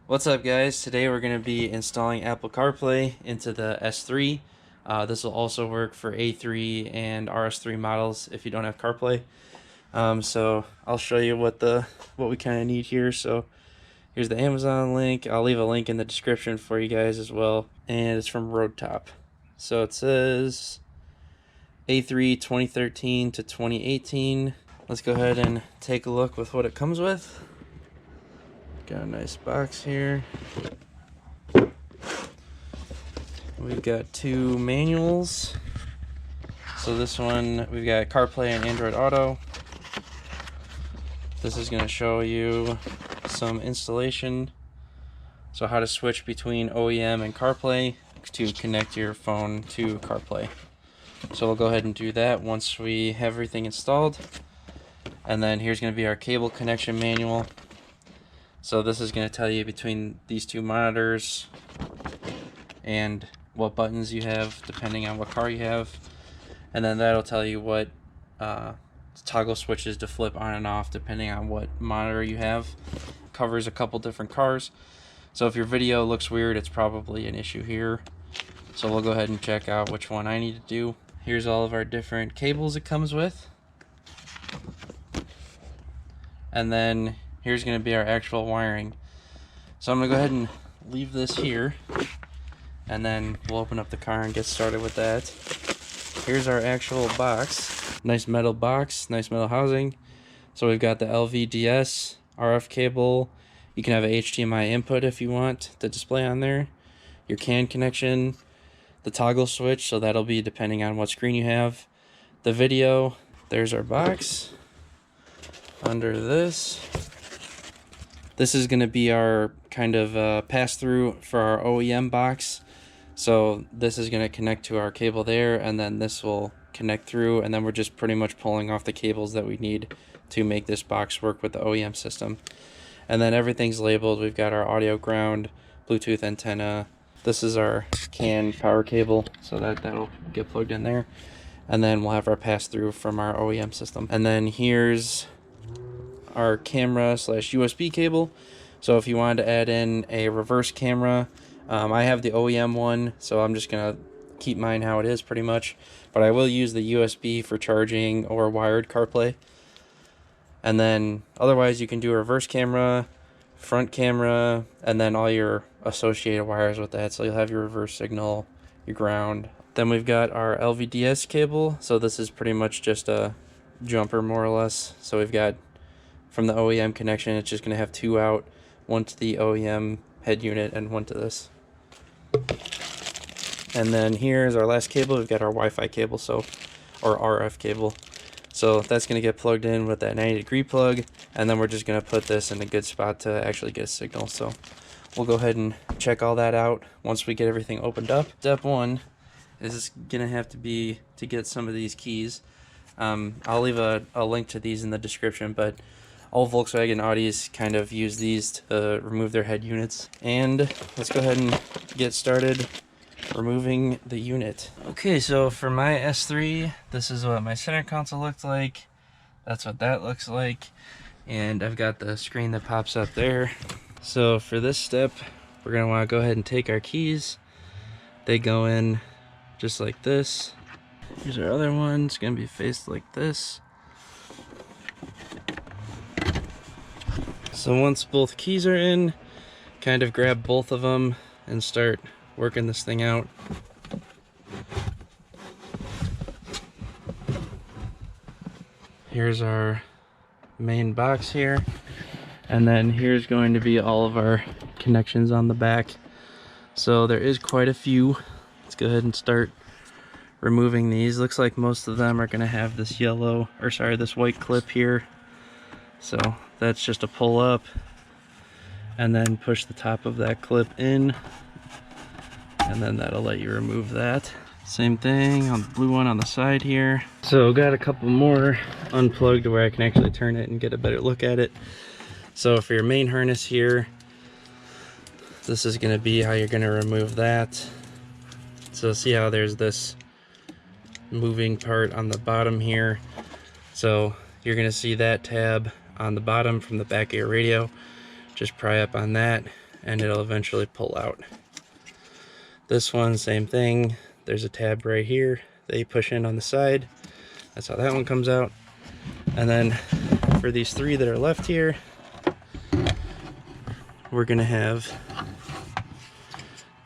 What's up, guys? Today we're going to be installing Apple CarPlay into the S3. This will also work for A3 and RS3 models if you don't have CarPlay. So I'll show you what we kind of need here. So here's the Amazon link. I'll leave a link in the description for you guys as well. And it's from Roadtop. So it says A3 2013 to 2018. Let's go ahead and take a look with what it comes with. Got a nice box here. We've got two manuals. So this one, we've got CarPlay and Android Auto. This is going to show you some installation. So how to switch between OEM and CarPlay to connect your phone to CarPlay. So we'll go ahead and do that once we have everything installed. And then here's going to be our cable connection manual. So this is going to tell you between these two monitors and what buttons you have depending on what car you have, and then that'll tell you what toggle switches to flip on and off depending on what monitor you have. Covers a couple different cars, so if your video looks weird, it's probably an issue here. So we'll go ahead and check out which one I need to do. Here's all of our different cables it comes with, and then here's going to be our actual wiring. So I'm going to go ahead and leave this here, and then we'll open up the car and get started with that. Here's our actual box. Nice metal box, nice metal housing. So we've got the LVDS, RF cable. You can have a HDMI input if you want to display on there. Your CAN connection, the toggle switch, so that'll be depending on what screen you have. The video, there's our box. Under this is going to be our kind of pass-through for our OEM box. So this is going to connect to our cable there, and then this will connect through, and then we're just pretty much pulling off the cables that we need to make this box work with the OEM system. And then everything's labeled. We've got our audio ground, Bluetooth antenna. This is our CAN power cable, so that'll get plugged in there. And then we'll have our pass-through from our OEM system. And then here's our camera slash USB cable. So if you wanted to add in a reverse camera, I have the OEM one, so I'm just gonna keep mine how it is pretty much, but I will use the USB for charging or wired CarPlay. And then otherwise you can do a reverse camera, front camera, and then all your associated wires with that. So you'll have your reverse signal, your ground. Then we've got our LVDS cable. So this is pretty much just a jumper more or less. So we've got from the OEM connection, it's just gonna have two out, one to the OEM head unit and one to this. And then here's our last cable. We've got our Wi-Fi cable, or RF cable. So that's going to get plugged in with that 90-degree plug, and then we're just going to put this in a good spot to actually get a signal. So we'll go ahead and check all that out once we get everything opened up. Step one is going to have to be to get some of these keys. I'll leave a link to these in the description, but all Volkswagen Audis kind of use these to remove their head units. And let's go ahead and get started removing the unit. Okay, so for my S3, this is what my center console looked like. That's what that looks like. And I've got the screen that pops up there. So for this step, we're gonna wanna go ahead and take our keys. They go in just like this. Here's our other one. It's gonna be faced like this. So once both keys are in, kind of grab both of them and start working this thing out. Here's our main box here, and then here's going to be all of our connections on the back. So there is quite a few. Let's go ahead and start removing these. Looks like most of them are going to have this this white clip here. So that's just a pull up and then push the top of that clip in, and then that'll let you remove that. Same thing on the blue one on the side here. So got a couple more unplugged where I can actually turn it and get a better look at it. So for your main harness here, this is going to be how you're going to remove that. So see how there's this moving part on the bottom here. So you're going to see that tab on the bottom from the back of your radio. Just pry up on that and it'll eventually pull out. This one, same thing. There's a tab right here that you push in on the side. That's how that one comes out. And then for these three that are left here, we're gonna have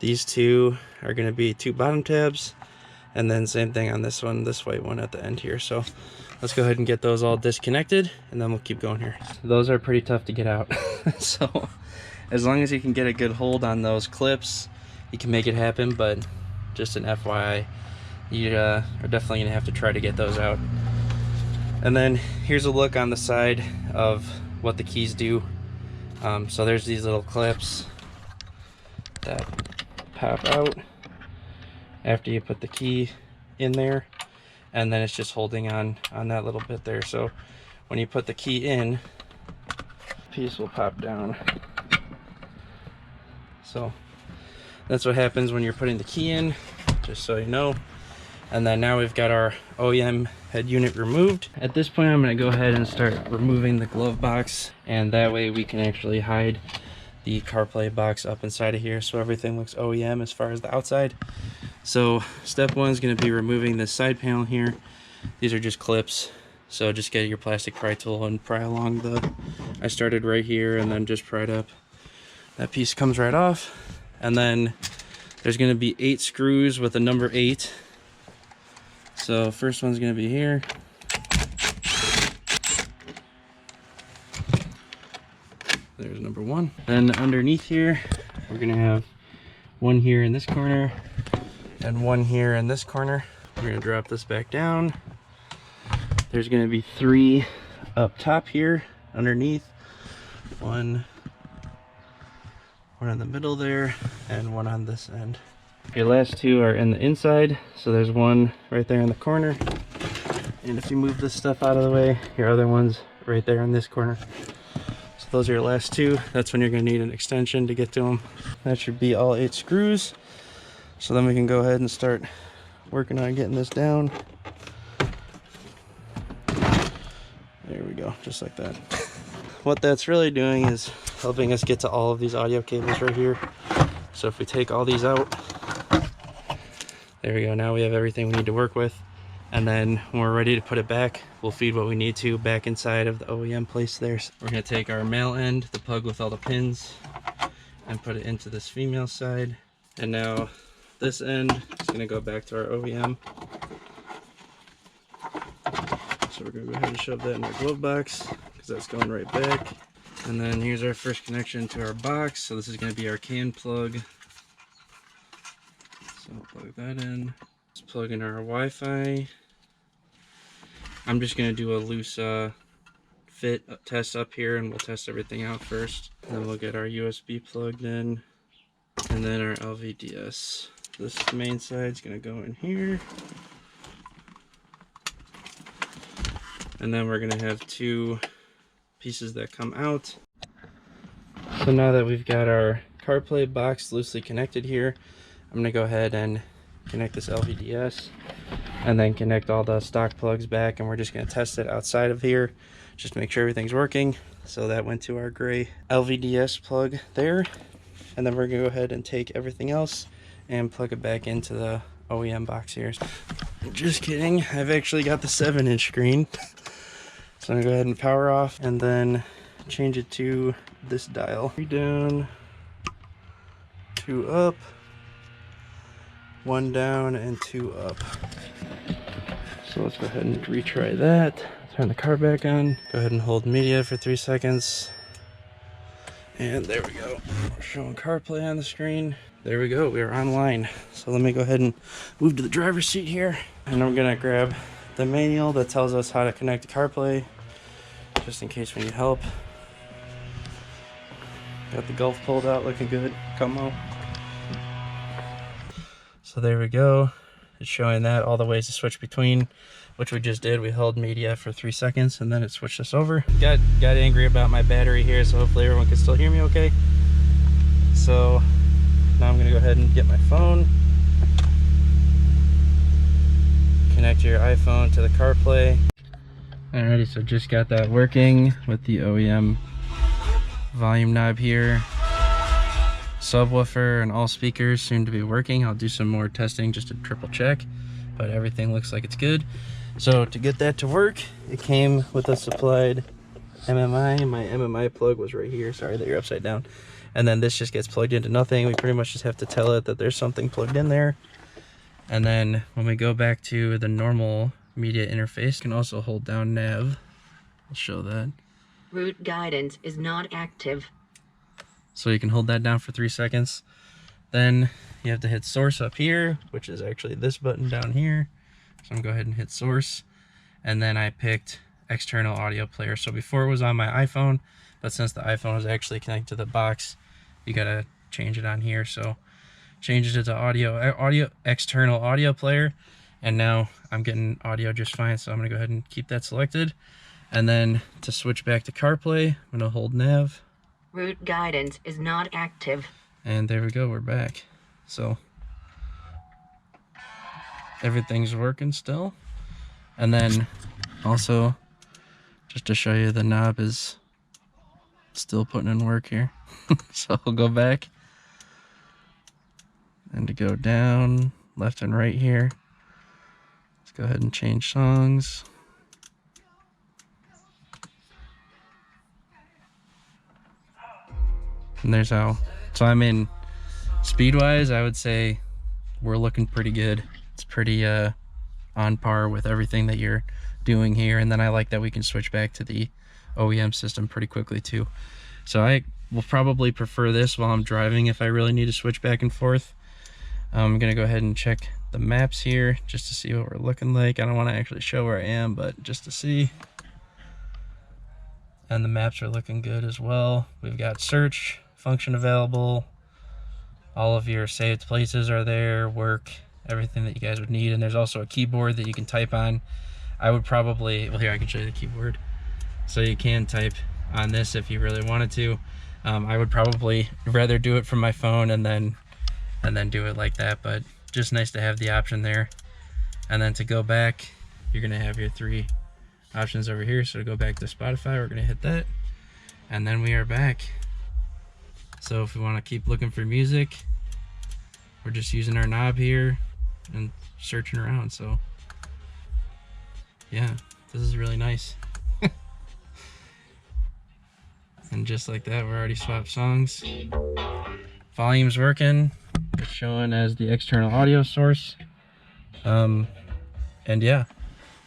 these two are gonna be two bottom tabs, and then same thing on this one, this white one at the end here. So let's go ahead and get those all disconnected, and then we'll keep going here. Those are pretty tough to get out. So as long as you can get a good hold on those clips, you can make it happen, but just an FYI, you are definitely gonna have to try to get those out. And then here's a look on the side of what the keys do. So there's these little clips that pop out after you put the key in there, and then it's just holding on that little bit there. So when you put the key in, the piece will pop down. So that's what happens when you're putting the key in, just so you know. And then now we've got our OEM head unit removed. At this point, I'm going to go ahead and start removing the glove box, and that way we can actually hide the CarPlay box up inside of here so everything looks OEM as far as the outside. So step one is going to be removing this side panel here. These are just clips, so just get your plastic pry tool and pry along the, I started right here and then just pried up. That piece comes right off, and then there's going to be 8 screws with a number 8. So first one's going to be here. There's number 1. Then underneath here, we're going to have one here in this corner and one here in this corner. We're going to drop this back down. There's going to be 3 up top here underneath. One in the middle there, and one on this end. Your last 2 are in the inside, so there's one right there in the corner, and if you move this stuff out of the way, your other one's right there in this corner. So those are your last 2. That's when you're going to need an extension to get to them. That should be all 8 screws. So then we can go ahead and start working on getting this down. There we go, just like that. What that's really doing is helping us get to all of these audio cables right here. So if we take all these out, there we go, now we have everything we need to work with. And then when we're ready to put it back, we'll feed what we need to back inside of the OEM place there. So we're going to take our male end, the plug with all the pins, and put it into this female side. And now this end is going to go back to our OEM. So we're going to go ahead and shove that in our glove box, because that's going right back. And then here's our first connection to our box. So this is going to be our CAN plug. So I'll plug that in. Let's plug in our Wi-Fi. I'm just going to do a loose fit test up here, and we'll test everything out first. And then we'll get our USB plugged in, and then our LVDS. This main side is going to go in here. And then we're going to have 2 pieces that come out. So now that we've got our CarPlay box loosely connected here, I'm going to go ahead and connect this LVDS and then connect all the stock plugs back, and we're just going to test it outside of here just to make sure everything's working. So that went to our gray LVDS plug there, and then we're going to go ahead and take everything else and plug it back into the OEM box here. Just kidding, I've actually got the 7-inch screen. So I'm going to go ahead and power off and then change it to this dial. 3 down, 2 up, 1 down, and 2 up. So let's go ahead and retry that. Turn the car back on. Go ahead and hold media for 3 seconds. And there we go. We're showing CarPlay on the screen. There we go, we are online. So let me go ahead and move to the driver's seat here. And I'm going to grab the manual that tells us how to connect to CarPlay, just in case we need help. Got the Gulf pulled out, looking good. Come on. So there we go. It's showing that all the ways to switch between, which we just did. We held media for 3 seconds and then it switched us over. Got angry about my battery here, so hopefully everyone can still hear me okay. So now I'm gonna go ahead and get my phone. Connect your iPhone to the CarPlay. Alrighty, so just got that working with the OEM volume knob here. Subwoofer and all speakers seem to be working. I'll do some more testing just to triple check, but everything looks like it's good. So to get that to work, it came with a supplied MMI. My MMI plug was right here. Sorry that you're upside down. And then this just gets plugged into nothing. We pretty much just have to tell it that there's something plugged in there. And then when we go back to the normal media interface, you can also hold down nav. I'll show that. Route guidance is not active. So you can hold that down for 3 seconds. Then you have to hit source up here, which is actually this button down here. So I'm gonna go ahead and hit source. And then I picked external audio player. So before it was on my iPhone, but since the iPhone is actually connected to the box, you gotta change it on here. So change it to external audio player. And now I'm getting audio just fine. So I'm gonna go ahead and keep that selected. And then to switch back to CarPlay, I'm gonna hold nav. Route guidance is not active. And there we go, we're back. So everything's working still. And then also, just to show you, the knob is still putting in work here. So I'll go back. And to go down, left and right here. Let's go ahead and change songs. And there's how. So I mean, speed-wise, I would say we're looking pretty good. It's pretty on par with everything that you're doing here. And then I like that we can switch back to the OEM system pretty quickly too. So I will probably prefer this while I'm driving if I really need to switch back and forth. I'm gonna go ahead and check the maps here just to see what we're looking like. I don't want to actually show where I am, but just to see. And the maps are looking good as well. We've got search function available. All of your saved places are there, work, everything that you guys would need. And there's also a keyboard that you can type on. I would probably, well, here I can show you the keyboard. So you can type on this if you really wanted to. I would probably rather do it from my phone and then do it like that, but just nice to have the option there. And then to go back, you're gonna have your 3 options over here. So to go back to Spotify, we're gonna hit that, and then we are back. So if we want to keep looking for music, we're just using our knob here and searching around. So yeah, this is really nice. And just like that, we're already swapped songs. Volume's working. It's showing as the external audio source. And yeah,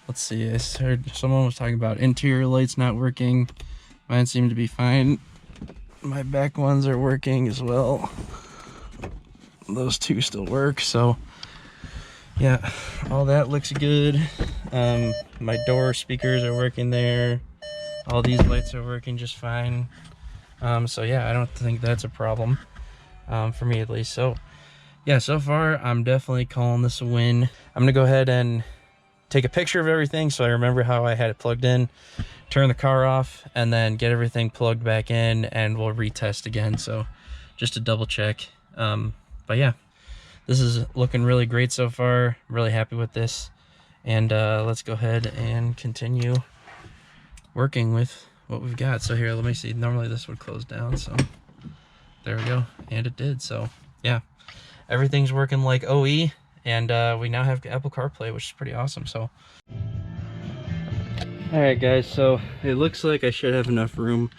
let's see. I heard someone was talking about interior lights not working. Mine seem to be fine. My back ones are working as well. Those 2 still work. So yeah, all that looks good. My door speakers are working there. All these lights are working just fine. So yeah, I don't think that's a problem, for me at least. So yeah, so far I'm definitely calling this a win. I'm gonna go ahead and take a picture of everything so I remember how I had it plugged in, turn the car off, and then get everything plugged back in, and we'll retest again. So just to double check. But yeah, this is looking really great so far. Really happy with this. And let's go ahead and continue working with what we've got. So here, let me see. Normally this would close down, so there we go. And it did. So yeah, everything's working like OE, and we now have Apple CarPlay, which is pretty awesome. So all right guys, so it looks like I should have enough room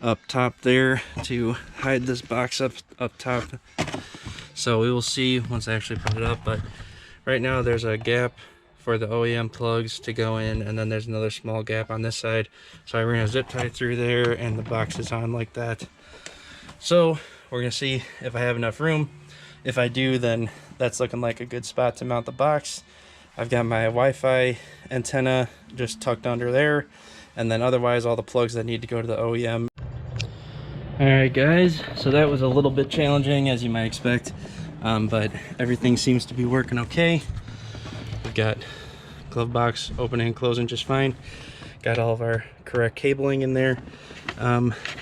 up top there to hide this box up top. So we will see once I actually put it up, but right now there's a gap for the OEM plugs to go in, and then there's another small gap on this side. So I ran a zip tie through there, and the box is on like that. So we're gonna see if I have enough room. If I do, then that's looking like a good spot to mount the box. I've got my Wi-Fi antenna just tucked under there, and then otherwise all the plugs that need to go to the OEM. Alright guys, so that was a little bit challenging, as you might expect, but everything seems to be working okay. We've got glove box opening and closing just fine. Got all of our correct cabling in there.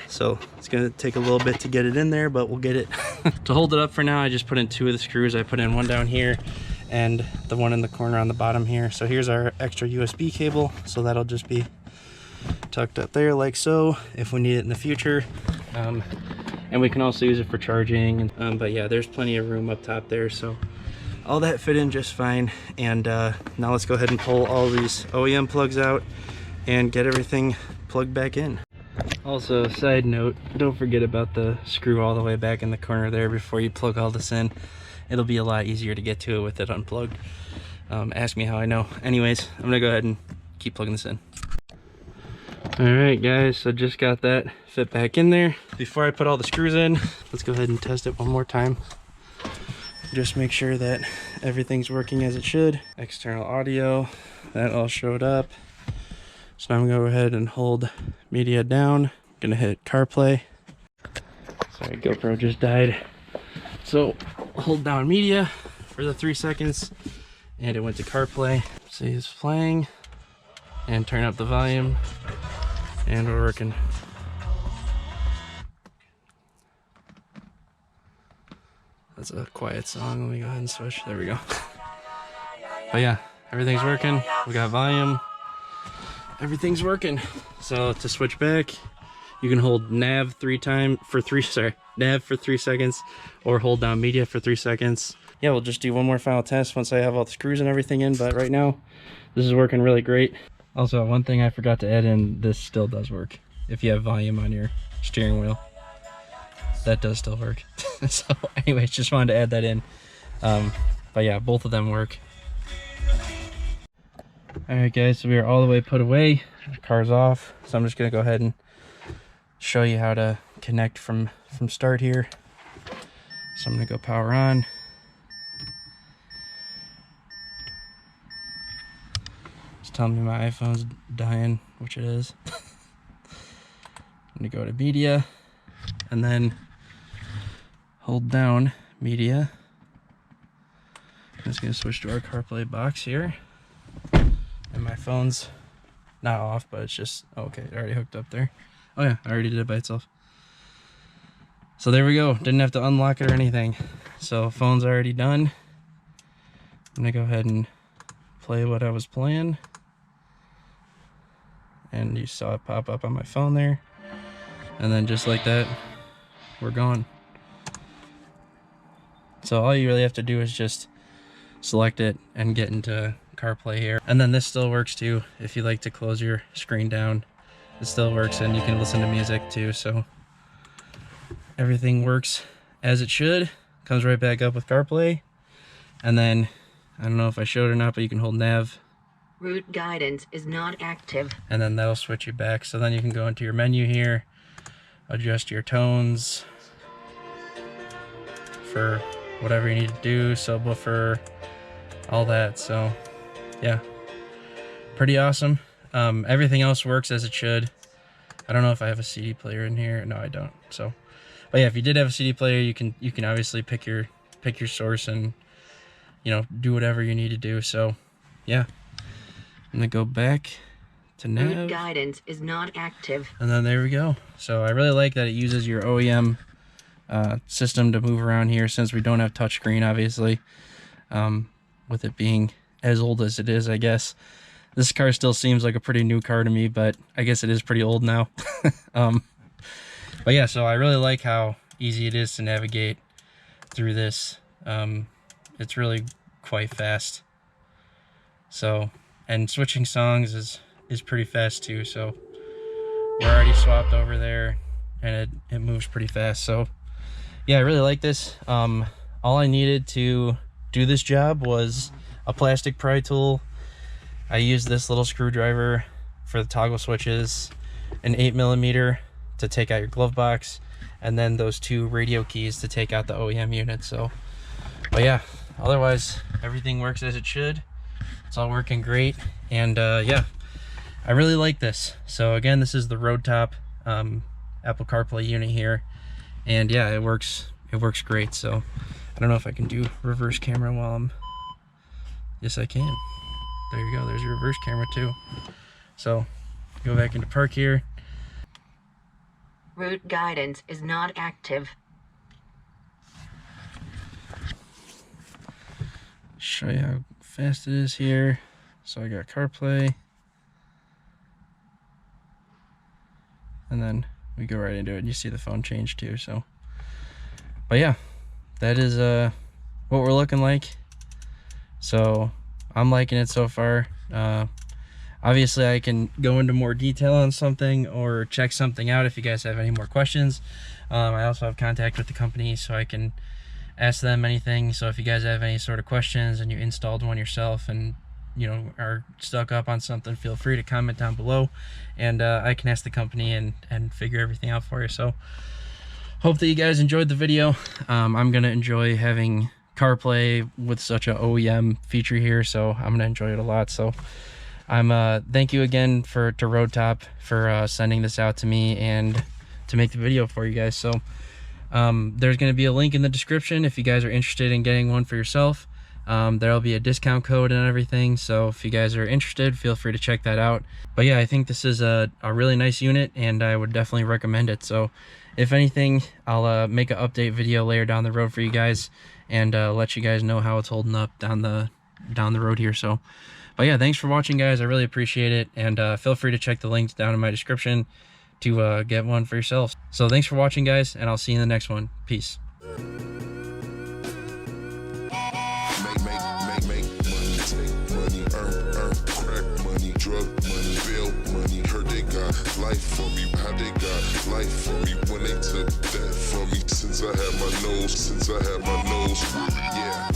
So it's gonna take a little bit to get it in there, but we'll get it. To hold it up for now, I just put in 2 of the screws. I put in one down here and the one in the corner on the bottom here. So here's our extra USB cable. So that'll just be tucked up there like so if we need it in the future. and we can also use it for charging. But yeah, there's plenty of room up top there, so all that fit in just fine. And now let's go ahead and pull all these OEM plugs out and get everything plugged back in. Also, side note, don't forget about the screw all the way back in the corner there before you plug all this in. It'll be a lot easier to get to it with it unplugged. Ask me how I know. Anyways, I'm gonna go ahead and keep plugging this in. Alright guys, so just got that fit back in there. Before I put all the screws in, let's go ahead and test it one more time. Just make sure that everything's working as it should. External audio, that all showed up. So now I'm gonna go ahead and hold media down. I'm gonna hit CarPlay. Sorry, GoPro just died. So hold down media for the 3 seconds and it went to CarPlay. See it's playing, and turn up the volume, and we're working. That's a quiet song. Let me go ahead and switch. There we go. But yeah, everything's working. We got volume. Everything's working. So to switch back, you can hold nav nav for 3 seconds, or hold down media for 3 seconds. Yeah, we'll just do one more final test once I have all the screws and everything in, but right now this is working really great. Also, one thing I forgot to add in, this still does work if you have volume on your steering wheel. That does still work. So anyways, just wanted to add that in. But yeah, both of them work. Alright guys, so we are all the way put away. The car's off, so I'm just gonna go ahead and show you how to connect from start here. So I'm gonna go power on. It's telling me my iPhone's dying, which it is. I'm gonna go to media and then hold down media. I'm just gonna switch to our CarPlay box here. And my phone's not off, but it's just, okay, it already hooked up there. Oh yeah, I already did it by itself. So there we go, didn't have to unlock it or anything. So phone's already done. I'm gonna go ahead and play what I was playing. And you saw it pop up on my phone there. And then just like that, we're gone. So all you really have to do is just select it and get into CarPlay here. And then this still works too. If you like to close your screen down, it still works, and you can listen to music too. So everything works as it should. Comes right back up with CarPlay. And then, I don't know if I showed or not, but you can hold nav. Route guidance is not active. And then that'll switch you back. So then you can go into your menu here, adjust your tones for whatever you need to do, subwoofer, all that. So yeah, pretty awesome. Everything else works as it should. I don't know if I have a CD player in here. No, I don't. So, but yeah, if you did have a CD player, you can obviously pick your source and, you know, do whatever you need to do. So yeah, I'm gonna go back to nav. Route guidance is not active. And then there we go. So I really like that it uses your OEM system to move around here, since we don't have touchscreen, obviously. With it being as old as it is, I guess. This car still seems like a pretty new car to me, but I guess it is pretty old now. But yeah, so I really like how easy it is to navigate through this. It's really quite fast. So, and switching songs is pretty fast too. So we're already swapped over there, and it moves pretty fast. So yeah, I really like this. All I needed to do this job was a plastic pry tool. I used this little screwdriver for the toggle switches, an 8mm to take out your glove box, and then those 2 radio keys to take out the OEM unit. So, but yeah, otherwise everything works as it should. It's all working great, and yeah, I really like this. So again, this is the road top Apple CarPlay unit here, and yeah, it works great. So I don't know if I can do reverse camera while I'm, yes I can. There you go, there's your reverse camera too. So go back into park here. Route guidance is not active. Show you how fast it is here. So I got CarPlay, and then we go right into it. You see the phone change too, so But yeah, that is what we're looking like. So I'm liking it so far. Obviously I can go into more detail on something or check something out if you guys have any more questions. I also have contact with the company, so I can ask them anything. So if you guys have any sort of questions and you installed one yourself and you know are stuck up on something, feel free to comment down below, and I can ask the company and figure everything out for you. So hope that you guys enjoyed the video. I'm gonna enjoy having CarPlay with such a OEM feature here, so I'm gonna enjoy it a lot. So thank you again to Road Top for sending this out to me and to make the video for you guys. So there's going to be a link in the description if you guys are interested in getting one for yourself. There'll be a discount code and everything, so if you guys are interested, feel free to check that out. But yeah, I think this is a really nice unit, and I would definitely recommend it. So if anything, I'll make an update video later down the road for you guys, and let you guys know how it's holding up down the road here. So but yeah, thanks for watching, guys. I really appreciate it, and feel free to check the links down in my description to get one for yourselves. So thanks for watching, guys, and I'll see you in the next one. Peace. Make money, take money, earn crack money, drug money, bail money. Heard they got life for me, how they got life for me when they took that from me. Since I had my nose, yeah.